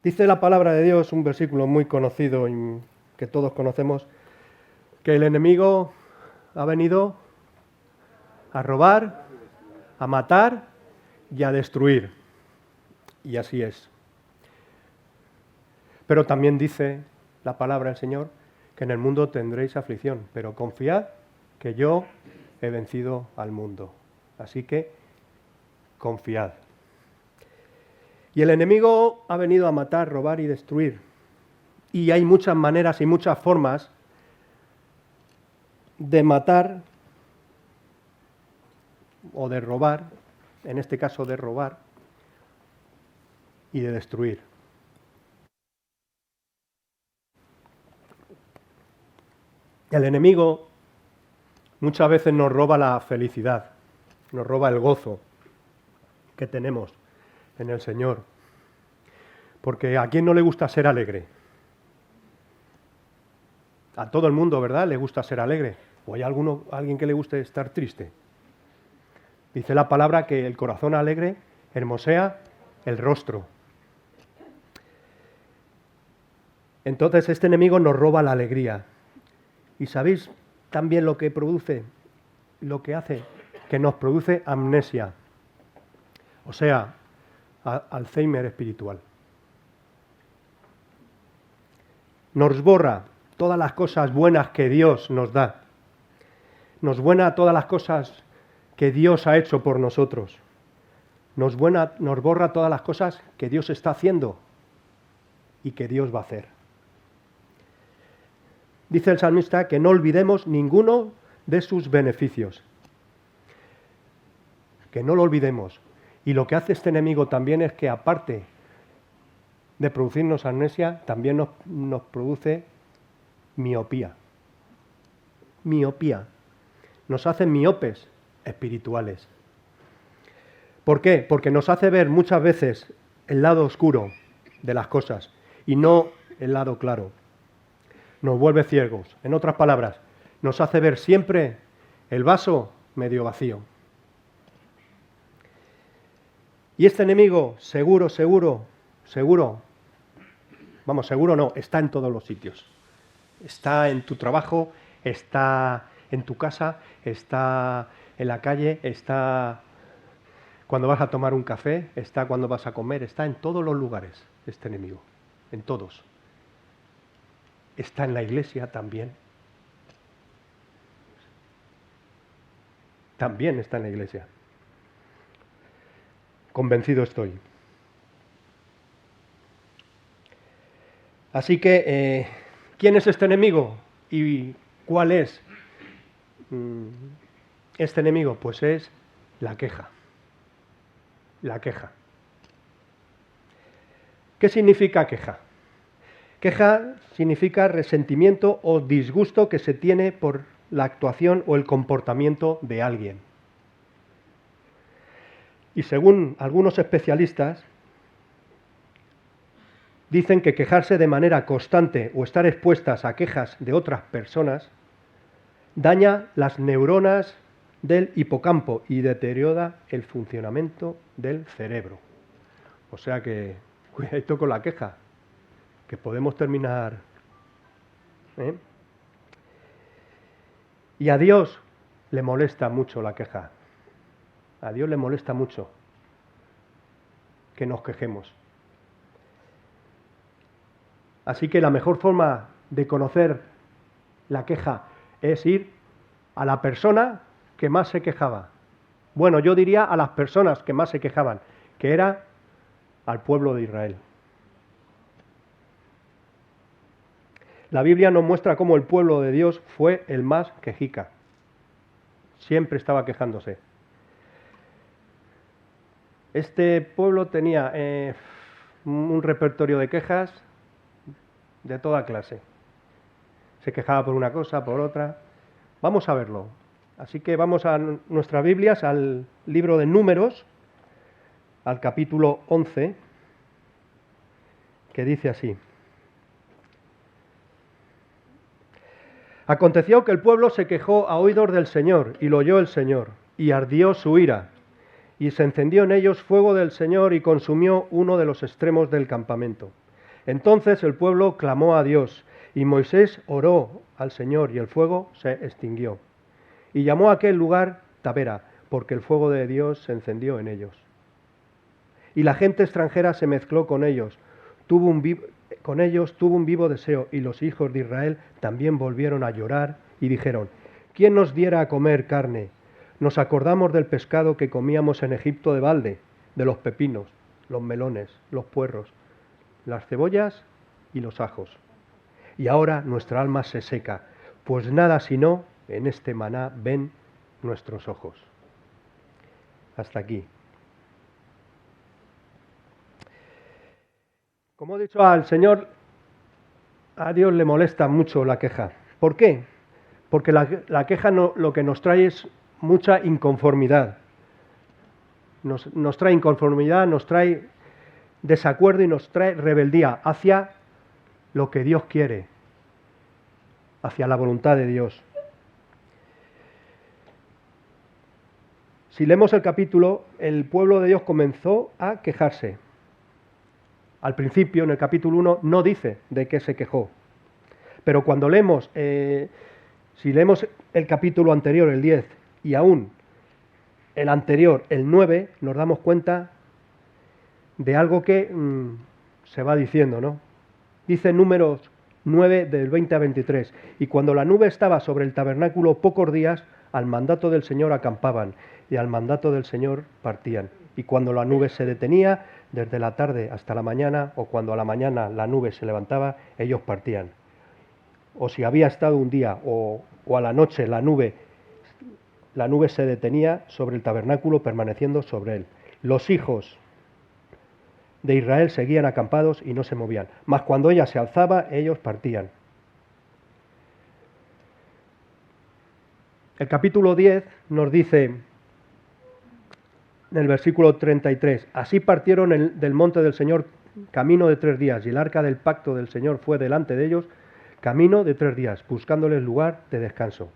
Dice la palabra de Dios, un versículo muy conocido y que todos conocemos, que el enemigo ha venido a robar, a matar y a destruir. Y así es. Pero también dice la palabra del Señor que en el mundo tendréis aflicción, pero confiad que yo he vencido al mundo. Así que confiad. Y el enemigo ha venido a matar, robar y destruir. Y hay muchas maneras y muchas formas de matar o de robar, en este caso de robar y de destruir. El enemigo muchas veces nos roba la felicidad, nos roba el gozo que tenemos en el Señor. Porque ¿a quién no le gusta ser alegre? A todo el mundo, ¿verdad?, le gusta ser alegre. ¿O hay alguien que le guste estar triste? Dice la palabra que el corazón alegre hermosea el rostro. Entonces este enemigo nos roba la alegría. ¿Y sabéis también lo que produce? Lo que hace, que nos produce amnesia. O sea, Alzheimer espiritual. Nos borra todas las cosas buenas que Dios nos da. Nos borra todas las cosas que Dios ha hecho por nosotros. Nos borra todas las cosas que Dios está haciendo y que Dios va a hacer. Dice el salmista que no olvidemos ninguno de sus beneficios. Que no lo olvidemos. Y lo que hace este enemigo también es que, aparte de producirnos amnesia, también nos produce miopía. Miopía. Nos hace miopes espirituales. ¿Por qué? Porque nos hace ver muchas veces el lado oscuro de las cosas y no el lado claro. Nos vuelve ciegos. En otras palabras, nos hace ver siempre el vaso medio vacío. Y este enemigo, seguro no, está en todos los sitios. Está en tu trabajo, está en tu casa, está en la calle, está cuando vas a tomar un café, está cuando vas a comer, está en todos los lugares este enemigo, en todos. Está en la iglesia también. También está en la iglesia. Convencido estoy. Así que, ¿quién es este enemigo? ¿Y cuál es este enemigo? Pues es la queja. La queja. ¿Qué significa queja? Queja significa resentimiento o disgusto que se tiene por la actuación o el comportamiento de alguien. Y según algunos especialistas, dicen que quejarse de manera constante o estar expuestas a quejas de otras personas daña las neuronas del hipocampo y deteriora el funcionamiento del cerebro. O sea que, cuidadito con la queja, que podemos terminar. Y a Dios le molesta mucho la queja. A Dios le molesta mucho que nos quejemos. Así que la mejor forma de conocer la queja es ir a la persona que más se quejaba. Bueno, yo diría a las personas que más se quejaban, que era al pueblo de Israel. La Biblia nos muestra cómo el pueblo de Dios fue el más quejica. Siempre estaba quejándose. Este pueblo tenía un repertorio de quejas de toda clase. Se quejaba por una cosa, por otra. Vamos a verlo. Así que vamos a nuestras Biblias, al libro de Números, al capítulo 11, que dice así. Aconteció que el pueblo se quejó a oídos del Señor, y lo oyó el Señor, y ardió su ira, y se encendió en ellos fuego del Señor, y consumió uno de los extremos del campamento. Entonces el pueblo clamó a Dios, y Moisés oró al Señor, y el fuego se extinguió. Y llamó a aquel lugar Tabera, porque el fuego de Dios se encendió en ellos. Y la gente extranjera se mezcló con ellos, tuvo un vivo deseo, y los hijos de Israel también volvieron a llorar y dijeron: ¿quién nos diera a comer carne? Nos acordamos del pescado que comíamos en Egipto de balde, de los pepinos, los melones, los puerros, las cebollas y los ajos. Y ahora nuestra alma se seca, pues nada sino en este maná ven nuestros ojos. Hasta aquí. Como he dicho, al Señor, a Dios le molesta mucho la queja. ¿Por qué? Porque la queja lo que nos trae es mucha inconformidad. Nos trae inconformidad, nos trae desacuerdo y nos trae rebeldía hacia lo que Dios quiere, hacia la voluntad de Dios. Si leemos el capítulo, el pueblo de Dios comenzó a quejarse. Al principio, en el capítulo 1, no dice de qué se quejó. Pero cuando leemos, si leemos el capítulo anterior, el 10, y aún el anterior, el 9, nos damos cuenta de algo que se va diciendo, ¿no? Dice Números 9, del 20 a 23. Y cuando la nube estaba sobre el tabernáculo pocos días, al mandato del Señor acampaban, y al mandato del Señor partían. Y cuando la nube se detenía, desde la tarde hasta la mañana, o cuando a la mañana la nube se levantaba, ellos partían. O si había estado un día, o a la noche la nube se detenía sobre el tabernáculo, permaneciendo sobre él. Los hijos de Israel seguían acampados y no se movían. Mas cuando ella se alzaba, ellos partían. El capítulo 10 nos dice, en el versículo 33, así partieron del monte del Señor camino de 3 días, y el arca del pacto del Señor fue delante de ellos camino de 3 días, buscándoles lugar de descanso.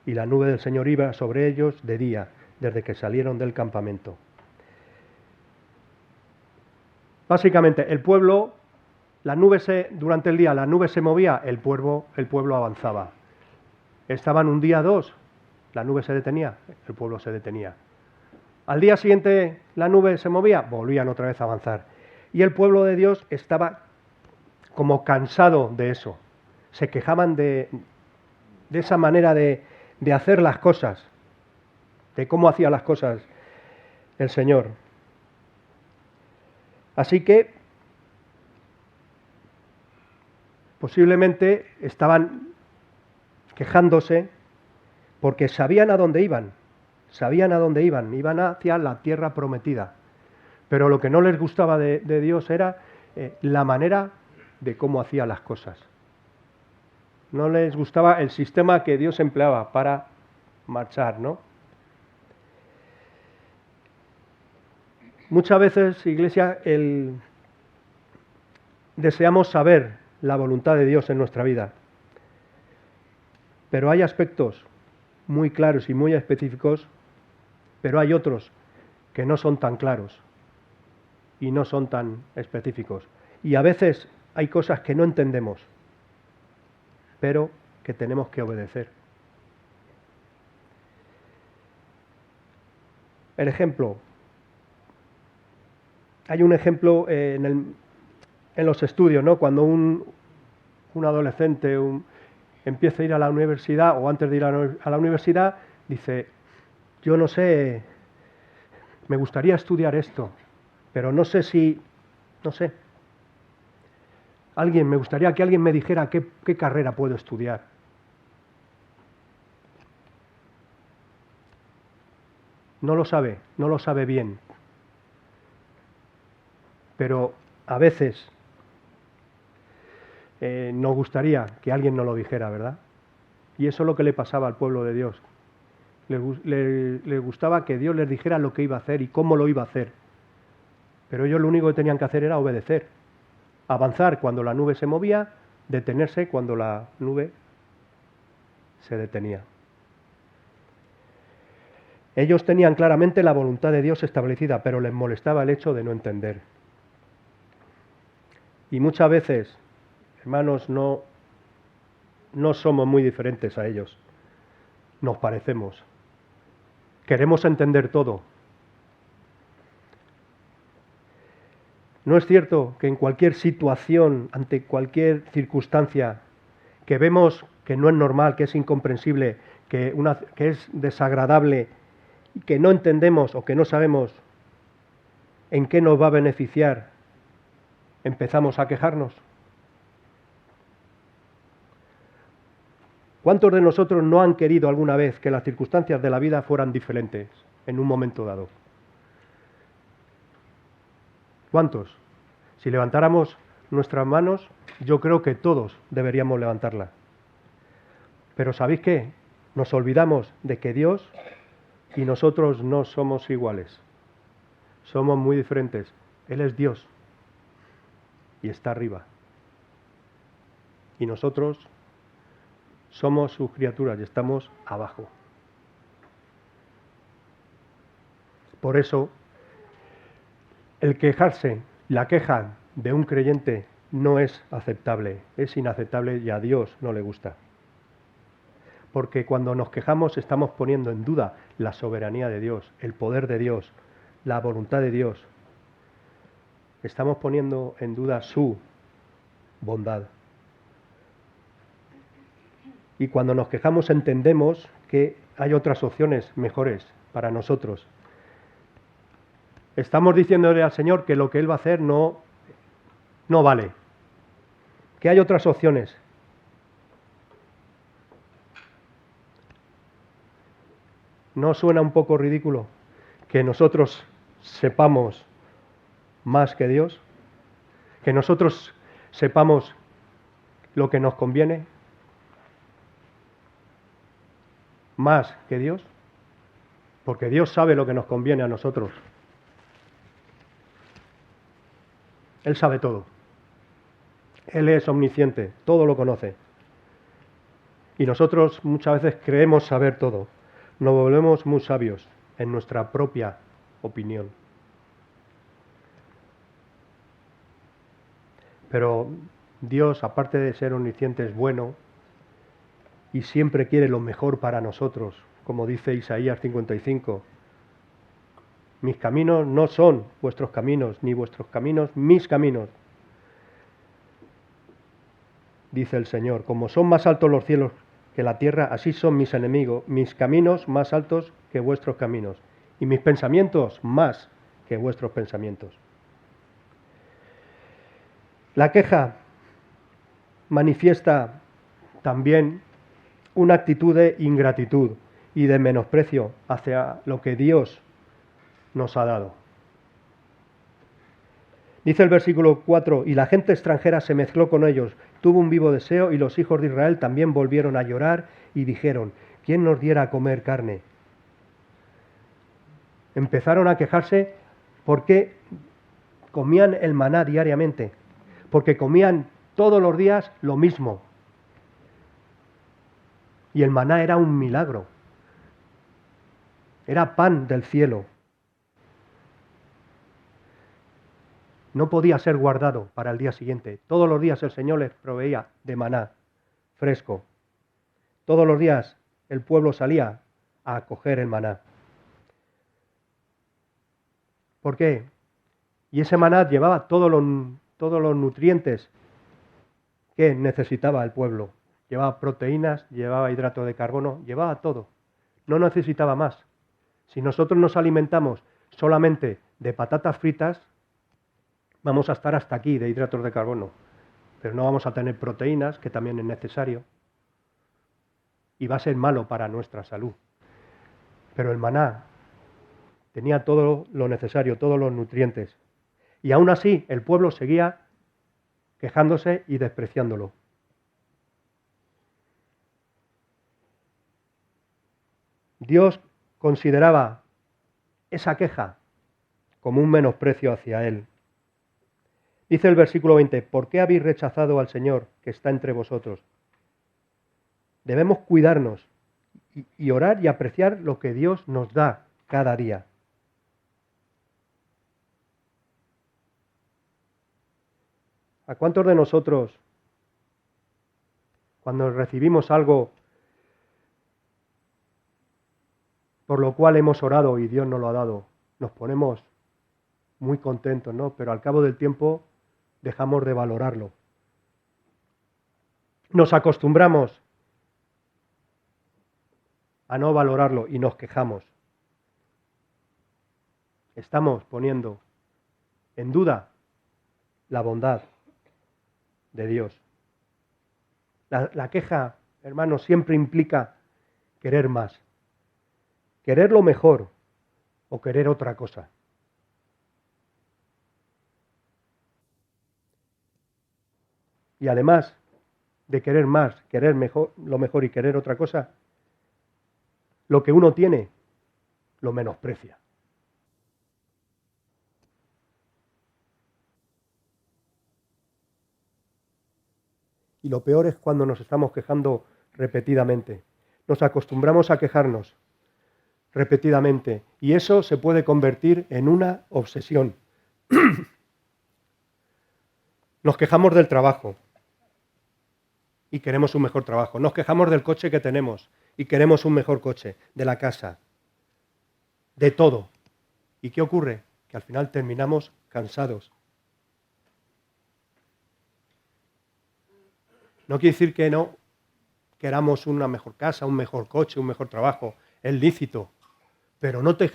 Y la nube del Señor iba sobre ellos de día, desde que salieron del campamento. Básicamente, el pueblo, durante el día la nube se movía, el pueblo avanzaba. Estaban un día, 2, la nube se detenía, el pueblo se detenía. Al día siguiente la nube se movía, volvían otra vez a avanzar. Y el pueblo de Dios estaba como cansado de eso. Se quejaban de esa manera de hacer las cosas, de cómo hacía las cosas el Señor. Así que posiblemente estaban quejándose porque sabían a dónde iban, iban hacia la tierra prometida. Pero lo que no les gustaba de Dios era la manera de cómo hacía las cosas. No les gustaba el sistema que Dios empleaba para marchar, ¿no? Muchas veces, Iglesia, deseamos saber la voluntad de Dios en nuestra vida, pero hay aspectos muy claros y muy específicos, pero hay otros que no son tan claros y no son tan específicos. Y a veces hay cosas que no entendemos, pero que tenemos que obedecer. El ejemplo. Hay un ejemplo en los estudios, ¿no? Cuando un adolescente empieza a ir a la universidad, o antes de ir a la universidad, dice: yo no sé, me gustaría estudiar esto, pero no sé si, me gustaría que alguien me dijera qué carrera puedo estudiar. No lo sabe bien. Pero a veces nos gustaría que alguien nos lo dijera, ¿verdad? Y eso es lo que le pasaba al pueblo de Dios. Le gustaba que Dios les dijera lo que iba a hacer y cómo lo iba a hacer. Pero ellos lo único que tenían que hacer era obedecer. Avanzar cuando la nube se movía, detenerse cuando la nube se detenía. Ellos tenían claramente la voluntad de Dios establecida, pero les molestaba el hecho de no entender. Y muchas veces, hermanos, no somos muy diferentes a ellos. Nos parecemos. Queremos entender todo. ¿No es cierto que en cualquier situación, ante cualquier circunstancia, que vemos que no es normal, que es incomprensible, que es desagradable, que no entendemos o que no sabemos en qué nos va a beneficiar, empezamos a quejarnos? ¿Cuántos de nosotros no han querido alguna vez que las circunstancias de la vida fueran diferentes en un momento dado? ¿Cuántos? Si levantáramos nuestras manos, yo creo que todos deberíamos levantarlas. Pero ¿sabéis qué? Nos olvidamos de que Dios y nosotros no somos iguales. Somos muy diferentes. Él es Dios y está arriba. Y nosotros somos sus criaturas y estamos abajo. Por eso, el quejarse, la queja de un creyente no es aceptable, es inaceptable y a Dios no le gusta. Porque cuando nos quejamos estamos poniendo en duda la soberanía de Dios, el poder de Dios, la voluntad de Dios. Estamos poniendo en duda su bondad. Y cuando nos quejamos entendemos que hay otras opciones mejores para nosotros. Estamos diciéndole al Señor que lo que Él va a hacer no vale, que hay otras opciones. ¿No suena un poco ridículo que nosotros sepamos más que Dios? ¿Que nosotros sepamos lo que nos conviene más que Dios? Porque Dios sabe lo que nos conviene a nosotros. Él sabe todo. Él es omnisciente, todo lo conoce. Y nosotros muchas veces creemos saber todo. Nos volvemos muy sabios en nuestra propia opinión. Pero Dios, aparte de ser omnisciente, es bueno y siempre quiere lo mejor para nosotros, como dice Isaías 55. Mis caminos no son vuestros caminos, ni vuestros caminos mis caminos, dice el Señor. Como son más altos los cielos que la tierra, así son mis enemigos, mis caminos más altos que vuestros caminos, y mis pensamientos más que vuestros pensamientos. La queja manifiesta también una actitud de ingratitud y de menosprecio hacia lo que Dios nos ha dado. Dice el versículo 4, y la gente extranjera se mezcló con ellos, tuvo un vivo deseo, y los hijos de Israel también volvieron a llorar y dijeron, ¿quién nos diera a comer carne? Empezaron a quejarse porque comían el maná diariamente, porque comían todos los días lo mismo. Y el maná era un milagro, era pan del cielo. No podía ser guardado para el día siguiente. Todos los días el Señor les proveía de maná fresco. Todos los días el pueblo salía a coger el maná. ¿Por qué? Y ese maná llevaba todos los nutrientes que necesitaba el pueblo. Llevaba proteínas, llevaba hidrato de carbono, llevaba todo. No necesitaba más. Si nosotros nos alimentamos solamente de patatas fritas, vamos a estar hasta aquí de hidratos de carbono, pero no vamos a tener proteínas, que también es necesario, y va a ser malo para nuestra salud. Pero el maná tenía todo lo necesario, todos los nutrientes, y aún así el pueblo seguía quejándose y despreciándolo. Dios consideraba esa queja como un menosprecio hacia Él. Dice el versículo 20, ¿por qué habéis rechazado al Señor que está entre vosotros? Debemos cuidarnos y orar y apreciar lo que Dios nos da cada día. ¿A cuántos de nosotros, cuando recibimos algo por lo cual hemos orado y Dios nos lo ha dado, nos ponemos muy contentos, ¿no? Pero al cabo del tiempo dejamos de valorarlo. Nos acostumbramos a no valorarlo y nos quejamos. Estamos poniendo en duda la bondad de Dios. La queja, hermanos, siempre implica querer más, querer lo mejor o querer otra cosa. Y además de querer más, querer mejor, lo mejor y querer otra cosa, lo que uno tiene lo menosprecia. Y lo peor es cuando nos estamos quejando repetidamente. Nos acostumbramos a quejarnos repetidamente y eso se puede convertir en una obsesión. Nos quejamos del trabajo y queremos un mejor trabajo. Nos quejamos del coche que tenemos y queremos un mejor coche, de la casa, de todo. ¿Y qué ocurre? Que al final terminamos cansados. No quiere decir que no queramos una mejor casa, un mejor coche, un mejor trabajo. Es lícito. Pero no te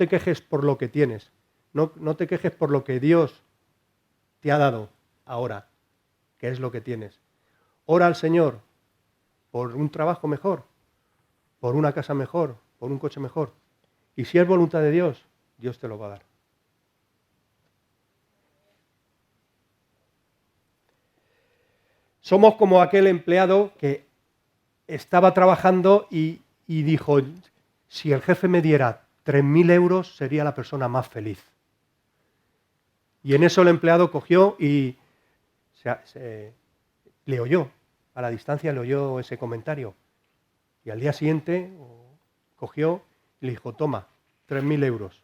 quejes por lo que tienes. No te quejes por lo que Dios te ha dado ahora, que es lo que tienes. Ora al Señor por un trabajo mejor, por una casa mejor, por un coche mejor. Y si es voluntad de Dios, Dios te lo va a dar. Somos como aquel empleado que estaba trabajando y dijo, si el jefe me diera 3.000 euros, sería la persona más feliz. Y en eso el empleado cogió y le oyó, a la distancia le oyó ese comentario. Y al día siguiente cogió y le dijo, toma, 3.000 euros.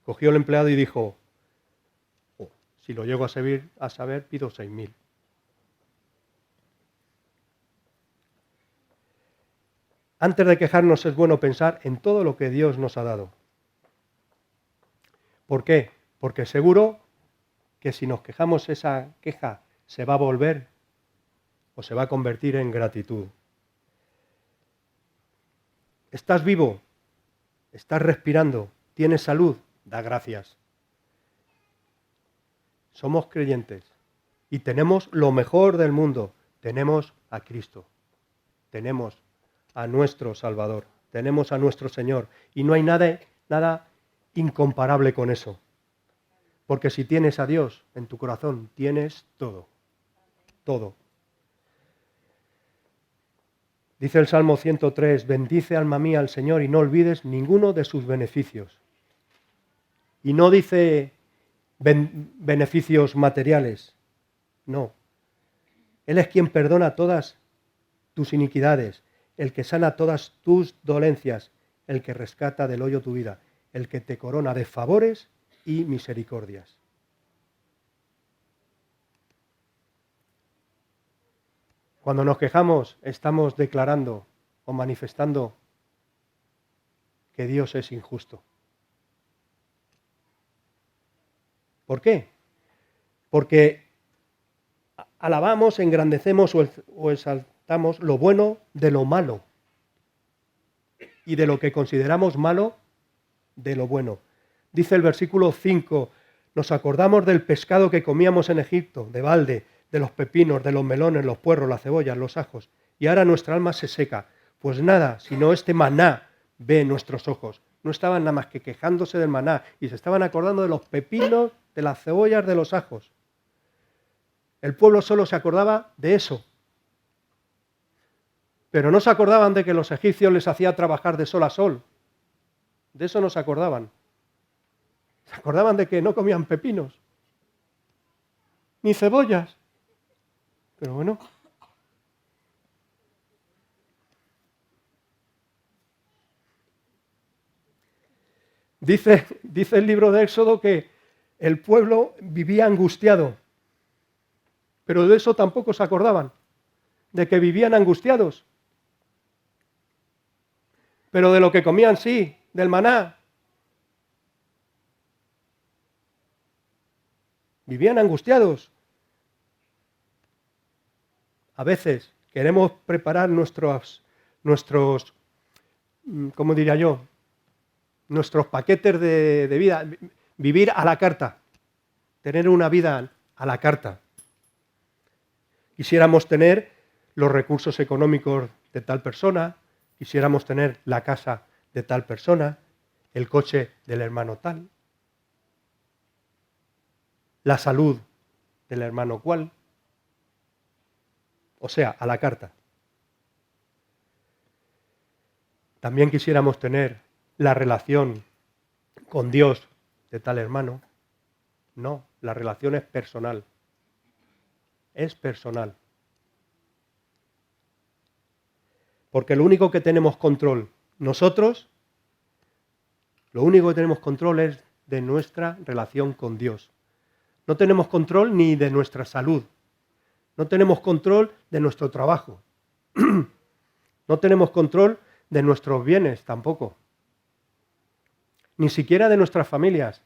Cogió el empleado y dijo, si lo llego a saber, pido 6.000. Antes de quejarnos es bueno pensar en todo lo que Dios nos ha dado. ¿Por qué? Porque seguro que si nos quejamos esa queja se va a volver o se va a convertir en gratitud. ¿Estás vivo? ¿Estás respirando? ¿Tienes salud? Da gracias. Somos creyentes y tenemos lo mejor del mundo. Tenemos a Cristo. Tenemos a nuestro Salvador. Tenemos a nuestro Señor. Y no hay nada incomparable con eso. Porque si tienes a Dios en tu corazón, tienes todo. Todo. Dice el Salmo 103, bendice alma mía al Señor y no olvides ninguno de sus beneficios. Y no dice beneficios materiales, no. Él es quien perdona todas tus iniquidades, el que sana todas tus dolencias, el que rescata del hoyo tu vida, el que te corona de favores y misericordias. Cuando nos quejamos, estamos declarando o manifestando que Dios es injusto. ¿Por qué? Porque alabamos, engrandecemos o exaltamos lo bueno de lo malo y de lo que consideramos malo de lo bueno. Dice el versículo 5, nos acordamos del pescado que comíamos en Egipto, de balde, de los pepinos, de los melones, los puerros, las cebollas, los ajos. Y ahora nuestra alma se seca. Pues nada, sino este maná ve nuestros ojos. No estaban nada más que quejándose del maná y se estaban acordando de los pepinos, de las cebollas, de los ajos. El pueblo solo se acordaba de eso. Pero no se acordaban de que los egipcios les hacían trabajar de sol a sol. De eso no se acordaban. Se acordaban de que no comían pepinos, ni cebollas. Pero bueno. Dice el libro de Éxodo que el pueblo vivía angustiado. pero de eso tampoco se acordaban, de que vivían angustiados. Pero de lo que comían sí, del maná. Vivían angustiados. A veces queremos preparar nuestros, ¿cómo diría yo? Nuestros paquetes de vida, vivir a la carta, tener una vida a la carta. Quisiéramos tener los recursos económicos de tal persona, quisiéramos tener la casa de tal persona, el coche del hermano tal, la salud del hermano cual, o sea, a la carta. También quisiéramos tener la relación con Dios de tal hermano. No, la relación es personal. Es personal. Porque lo único que tenemos control nosotros, lo único que tenemos control es de nuestra relación con Dios. No tenemos control ni de nuestra salud. No tenemos control de nuestro trabajo. No tenemos control de nuestros bienes tampoco. Ni siquiera de nuestras familias,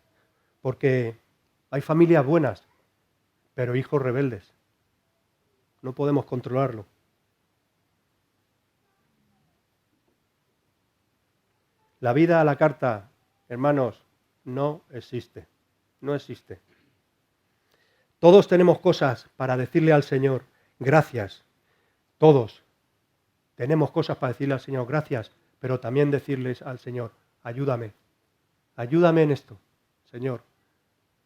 porque hay familias buenas, pero hijos rebeldes. No podemos controlarlo. La vida a la carta, hermanos, no existe. No existe. Todos tenemos cosas para decirle al Señor, gracias. Todos tenemos cosas para decirle al Señor, gracias, pero también decirles al Señor, ayúdame. Ayúdame en esto, Señor.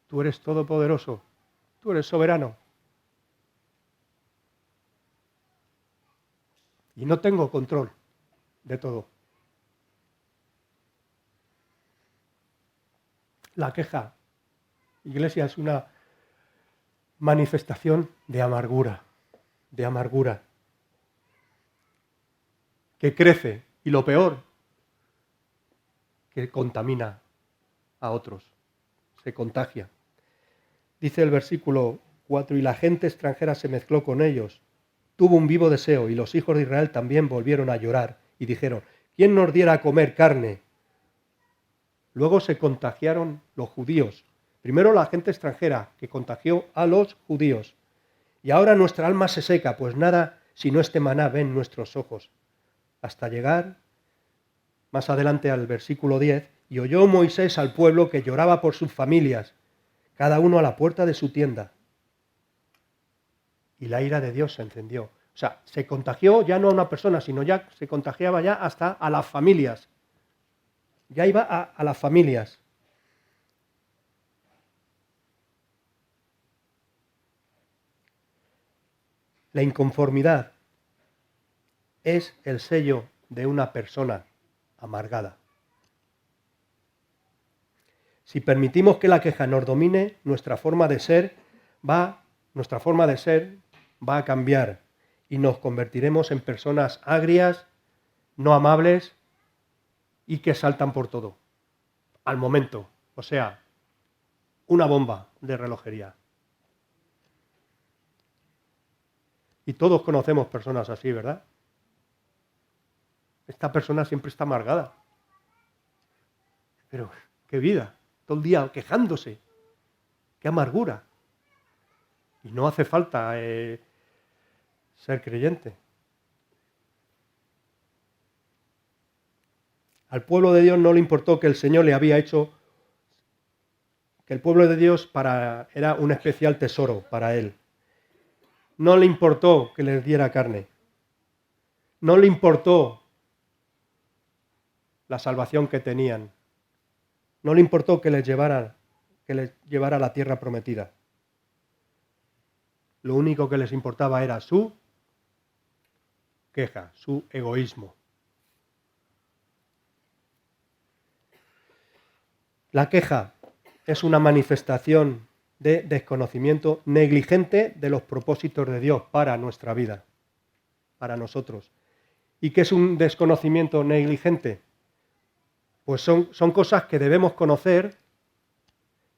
Tú eres todopoderoso. Tú eres soberano. Y no tengo control de todo. La queja, iglesia, es una manifestación de amargura, que crece y lo peor, que contamina a otros, se contagia. Dice el versículo 4, y la gente extranjera se mezcló con ellos, tuvo un vivo deseo, y los hijos de Israel también volvieron a llorar y dijeron, ¿quién nos diera a comer carne? Luego se contagiaron los judíos. Primero la gente extranjera que contagió a los judíos. Y ahora nuestra alma se seca, pues nada sino este maná ven nuestros ojos. Hasta llegar más adelante al versículo 10, y oyó Moisés al pueblo que lloraba por sus familias, cada uno a la puerta de su tienda. Y la ira de Dios se encendió. O sea, se contagió ya no a una persona, sino ya se contagiaba ya hasta a las familias. Ya iba a las familias. La inconformidad es el sello de una persona amargada. Si permitimos que la queja nos domine, nuestra forma de ser va a cambiar y nos convertiremos en personas agrias, no amables y que saltan por todo, al momento, o sea, una bomba de relojería. Y todos conocemos personas así, ¿verdad? Esta persona siempre está amargada. Pero, qué vida, todo el día quejándose. Qué amargura. Y no hace falta ser creyente. Al pueblo de Dios no le importó que el Señor le había hecho, que el pueblo de Dios era un especial tesoro para él. No le importó que les diera carne. No le importó la salvación que tenían. No le importó que les llevara a la tierra prometida. Lo único que les importaba era su queja, su egoísmo. La queja es una manifestación de desconocimiento negligente de los propósitos de Dios para nuestra vida, para nosotros. ¿Y qué es un desconocimiento negligente? Pues son cosas que debemos conocer,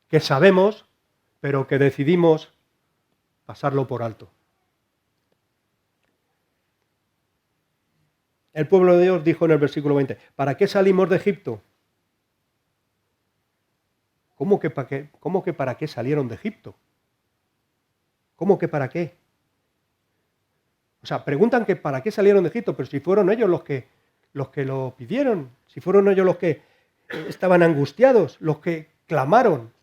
que sabemos, pero que decidimos pasarlo por alto. El pueblo de Dios dijo en el versículo 20, ¿para qué salimos de Egipto? ¿Cómo que para qué salieron de Egipto? ¿Cómo que para qué? O sea, preguntan que para qué salieron de Egipto, pero si fueron ellos los que lo pidieron, si fueron ellos los que estaban angustiados, los que clamaron.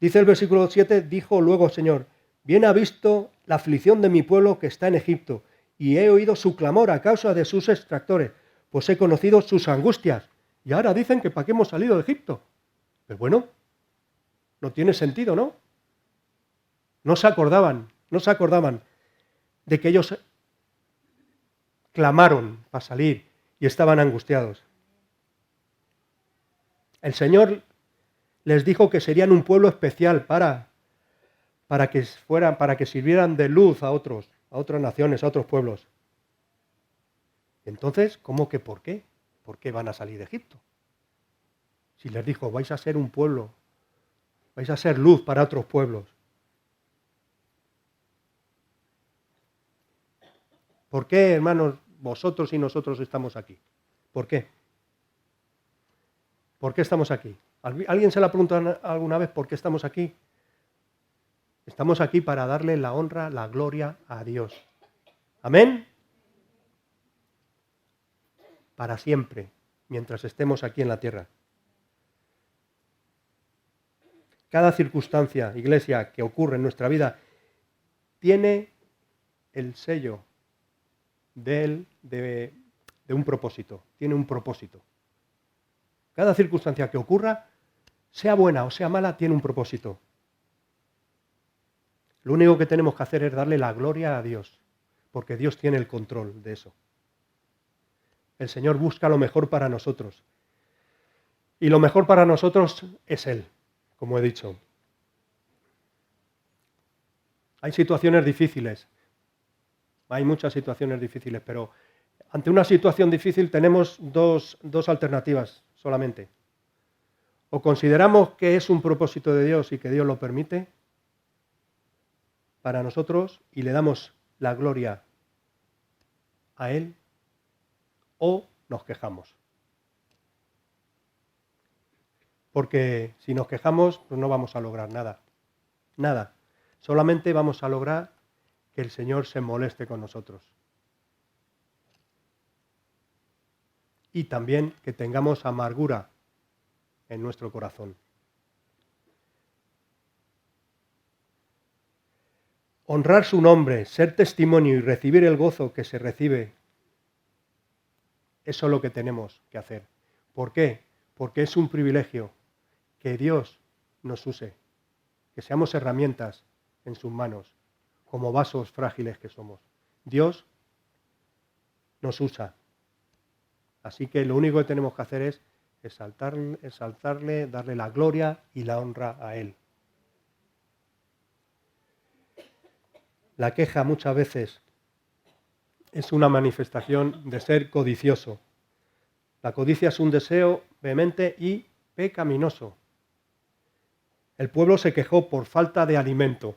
Dice el versículo 7, dijo luego el Señor, bien ha visto la aflicción de mi pueblo que está en Egipto, y he oído su clamor a causa de sus extractores, pues he conocido sus angustias. Y ahora dicen que para qué hemos salido de Egipto. Pero bueno, no tiene sentido, ¿no? No se acordaban de que ellos clamaron para salir y estaban angustiados. El Señor les dijo que serían un pueblo especial para que sirvieran de luz a otras naciones, a otros pueblos. Entonces, ¿cómo que por qué? ¿Por qué van a salir de Egipto? Si les dijo, vais a ser un pueblo, vais a ser luz para otros pueblos. ¿Por qué, hermanos, vosotros y nosotros estamos aquí? ¿Por qué? ¿Por qué estamos aquí? ¿Alguien se la preguntado alguna vez por qué estamos aquí? Estamos aquí para darle la honra, la gloria a Dios. ¿Amén? Para siempre, mientras estemos aquí en la tierra. Cada circunstancia, iglesia, que ocurre en nuestra vida, tiene el sello de un propósito, tiene un propósito. Cada circunstancia que ocurra, sea buena o sea mala, tiene un propósito. Lo único que tenemos que hacer es darle la gloria a Dios, porque Dios tiene el control de eso. El Señor busca lo mejor para nosotros. Y lo mejor para nosotros es Él, como he dicho. Hay situaciones difíciles. Hay muchas situaciones difíciles, pero ante una situación difícil tenemos dos alternativas solamente. O consideramos que es un propósito de Dios y que Dios lo permite para nosotros y le damos la gloria a Él, o nos quejamos. Porque si nos quejamos, pues no vamos a lograr nada. Nada. Solamente vamos a lograr que el Señor se moleste con nosotros. Y también que tengamos amargura en nuestro corazón. Honrar su nombre, ser testimonio y recibir el gozo que se recibe, eso es lo que tenemos que hacer. ¿Por qué? Porque es un privilegio que Dios nos use, que seamos herramientas en sus manos, como vasos frágiles que somos. Dios nos usa. Así que lo único que tenemos que hacer es exaltarle, darle la gloria y la honra a Él. La queja muchas veces es una manifestación de ser codicioso. La codicia es un deseo vehemente y pecaminoso. El pueblo se quejó por falta de alimento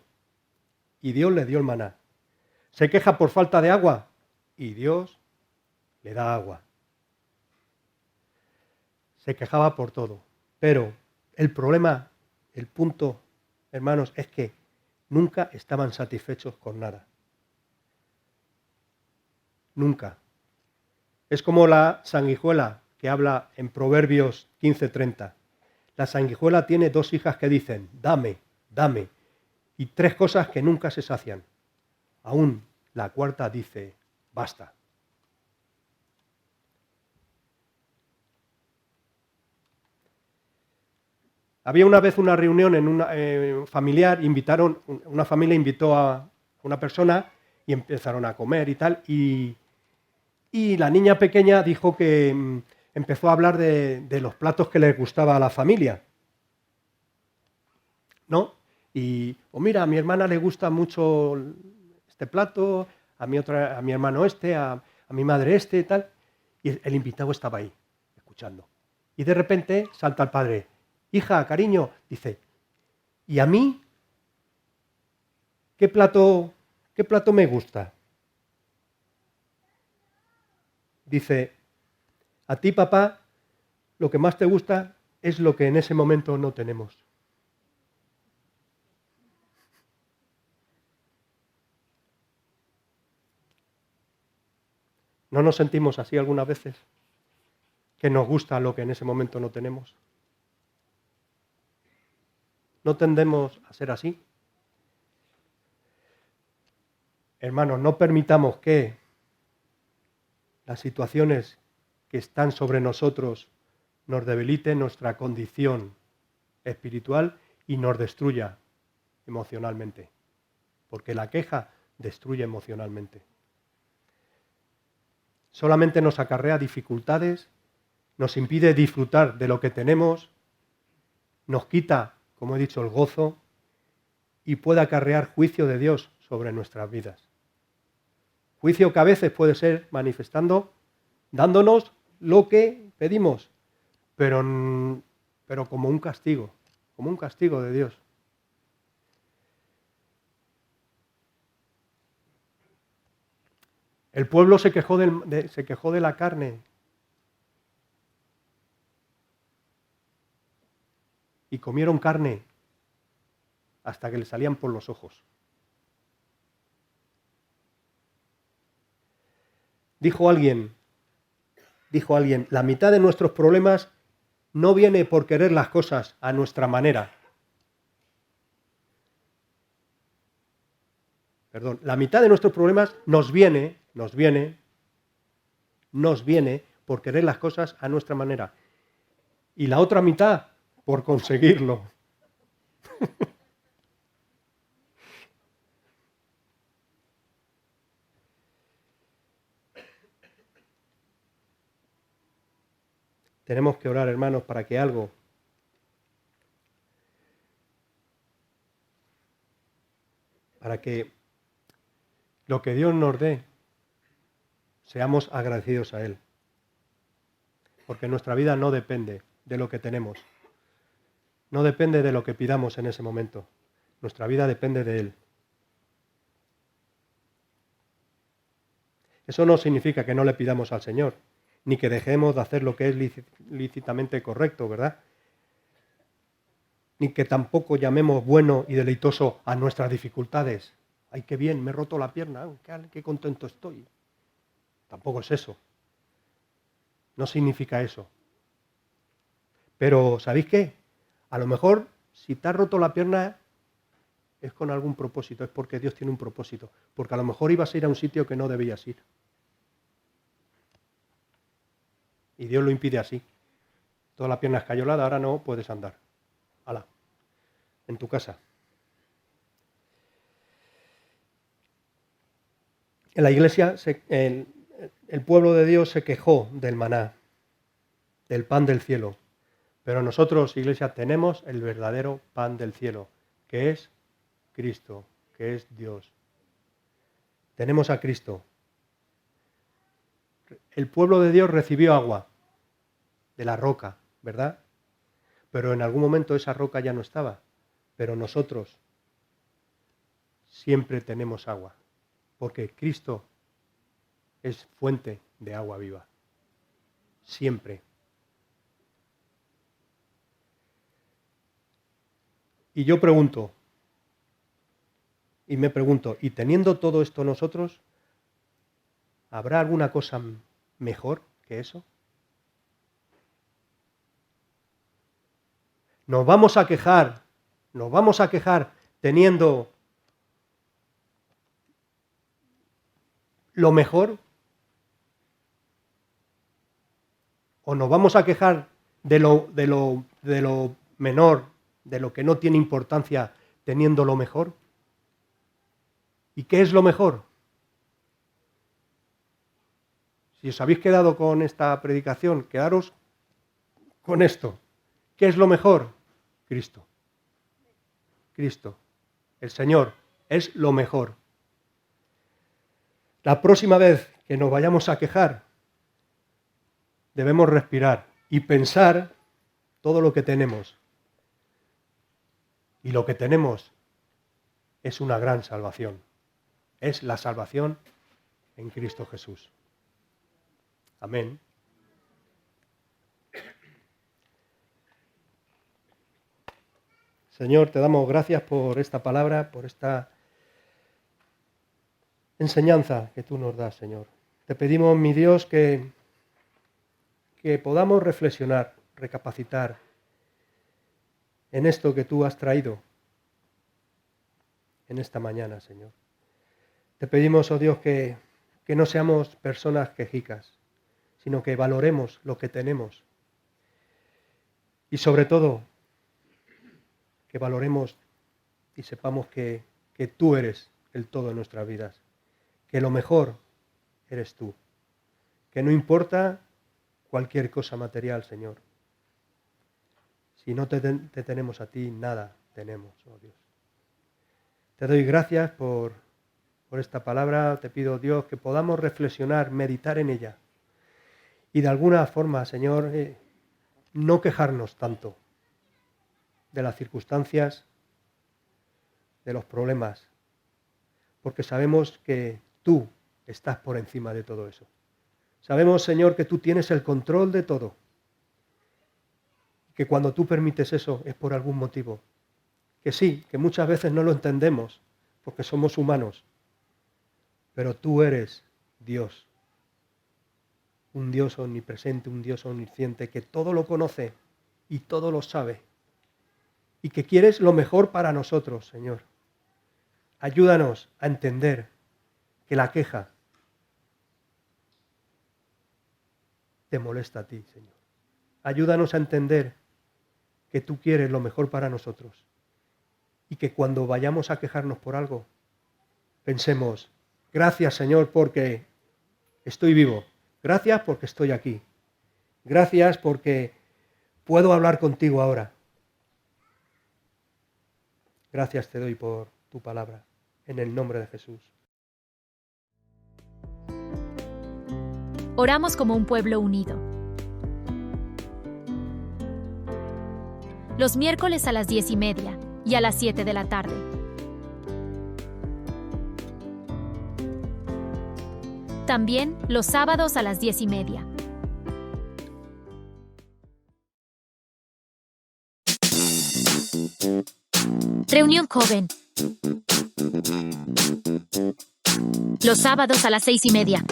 y Dios le dio el maná. Se queja por falta de agua y Dios le da agua. Se quejaba por todo. Pero el problema, el punto, hermanos, es que nunca estaban satisfechos con nada. Nunca. Es como la sanguijuela que habla en Proverbios 15:30. La sanguijuela tiene 2 hijas que dicen, dame, dame, y 3 cosas que nunca se sacian. Aún la cuarta dice, basta. Había una vez una reunión en una familiar, una familia invitó a una persona y empezaron a comer y tal, y la niña pequeña dijo que empezó a hablar de los platos que les gustaba a la familia, ¿no? Y, mira, a mi hermana le gusta mucho este plato, a mi hermano este, a mi madre este y tal, y el invitado estaba ahí, escuchando. Y de repente salta el padre, hija, cariño, dice, ¿y a mí? ¿qué plato me gusta? Dice, a ti, papá, lo que más te gusta es lo que en ese momento no tenemos. ¿No nos sentimos así algunas veces? Que nos gusta lo que en ese momento no tenemos. ¿No tendemos a ser así? Hermanos, no permitamos que las situaciones que están sobre nosotros nos debiliten nuestra condición espiritual y nos destruya emocionalmente. Porque la queja destruye emocionalmente. Solamente nos acarrea dificultades, nos impide disfrutar de lo que tenemos, nos quita, como he dicho, el gozo y puede acarrear juicio de Dios sobre nuestras vidas. Juicio que a veces puede ser manifestando, dándonos lo que pedimos, pero como un castigo de Dios. El pueblo se quejó de la carne y comieron carne hasta que le salían por los ojos. Dijo alguien, la mitad de nuestros problemas no viene por querer las cosas a nuestra manera. Perdón, la mitad de nuestros problemas nos viene por querer las cosas a nuestra manera. Y la otra mitad por conseguirlo. Tenemos que orar, hermanos, para que lo que Dios nos dé, seamos agradecidos a Él. Porque nuestra vida no depende de lo que tenemos. No depende de lo que pidamos en ese momento. Nuestra vida depende de Él. Eso no significa que no le pidamos al Señor, ni que dejemos de hacer lo que es lícitamente correcto, ¿verdad? Ni que tampoco llamemos bueno y deleitoso a nuestras dificultades. ¡Ay, qué bien! Me he roto la pierna, qué contento estoy. Tampoco es eso. No significa eso. Pero, ¿sabéis qué? A lo mejor, si te has roto la pierna, es con algún propósito, es porque Dios tiene un propósito. Porque a lo mejor ibas a ir a un sitio que no debías ir. Y Dios lo impide así. Toda la pierna escayolada, ahora no puedes andar. ¡Hala! En tu casa. En la iglesia, el pueblo de Dios se quejó del maná, del pan del cielo. Pero nosotros, iglesia, tenemos el verdadero pan del cielo, que es Cristo, que es Dios. Tenemos a Cristo. El pueblo de Dios recibió agua de la roca, ¿verdad? Pero en algún momento esa roca ya no estaba. Pero nosotros siempre tenemos agua, porque Cristo es fuente de agua viva. Siempre. Y yo pregunto, y me pregunto, ¿y teniendo todo esto nosotros, habrá alguna cosa mejor que eso? Nos vamos a quejar teniendo lo mejor, o nos vamos a quejar de lo menor, de lo que no tiene importancia, teniendo lo mejor. ¿Y qué es lo mejor? Si os habéis quedado con esta predicación, quedaros con esto. ¿Qué es lo mejor? Cristo. Cristo, el Señor, es lo mejor. La próxima vez que nos vayamos a quejar, debemos respirar y pensar todo lo que tenemos. Y lo que tenemos es una gran salvación. Es la salvación en Cristo Jesús. Amén. Señor, te damos gracias por esta palabra, por esta enseñanza que tú nos das, Señor. Te pedimos, mi Dios, que podamos reflexionar, recapacitar en esto que tú has traído en esta mañana, Señor. Te pedimos, oh Dios, que no seamos personas quejicas, sino que valoremos lo que tenemos. Y sobre todo, que valoremos y sepamos que tú eres el todo en nuestras vidas, que lo mejor eres tú, que no importa cualquier cosa material, Señor. Si no te tenemos a ti, nada tenemos, oh Dios. Te doy gracias por esta palabra. Te pido, Dios, que podamos reflexionar, meditar en ella. Y de alguna forma, Señor, no quejarnos tanto de las circunstancias, de los problemas, porque sabemos que tú estás por encima de todo eso. Sabemos, Señor, que tú tienes el control de todo. Que cuando tú permites eso es por algún motivo. Que sí, que muchas veces no lo entendemos, porque somos humanos. Pero tú eres Dios. Un Dios omnipresente, un Dios omnisciente, que todo lo conoce y todo lo sabe. Y que quieres lo mejor para nosotros, Señor. Ayúdanos a entender que la queja te molesta a ti, Señor. Ayúdanos a entender que tú quieres lo mejor para nosotros. Y que cuando vayamos a quejarnos por algo, pensemos, gracias, Señor, porque estoy vivo. Gracias porque estoy aquí. Gracias porque puedo hablar contigo ahora. Gracias te doy por tu palabra, en el nombre de Jesús. Oramos como un pueblo unido. Los miércoles a las 10:30 y a las 7 de la tarde. También los sábados a las 10:30. Reunión joven. Los sábados a las 6:30.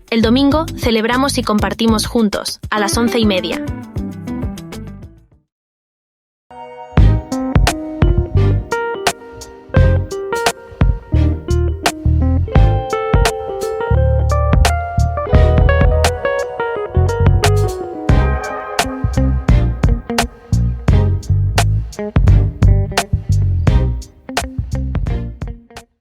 El domingo celebramos y compartimos juntos a las 11:30.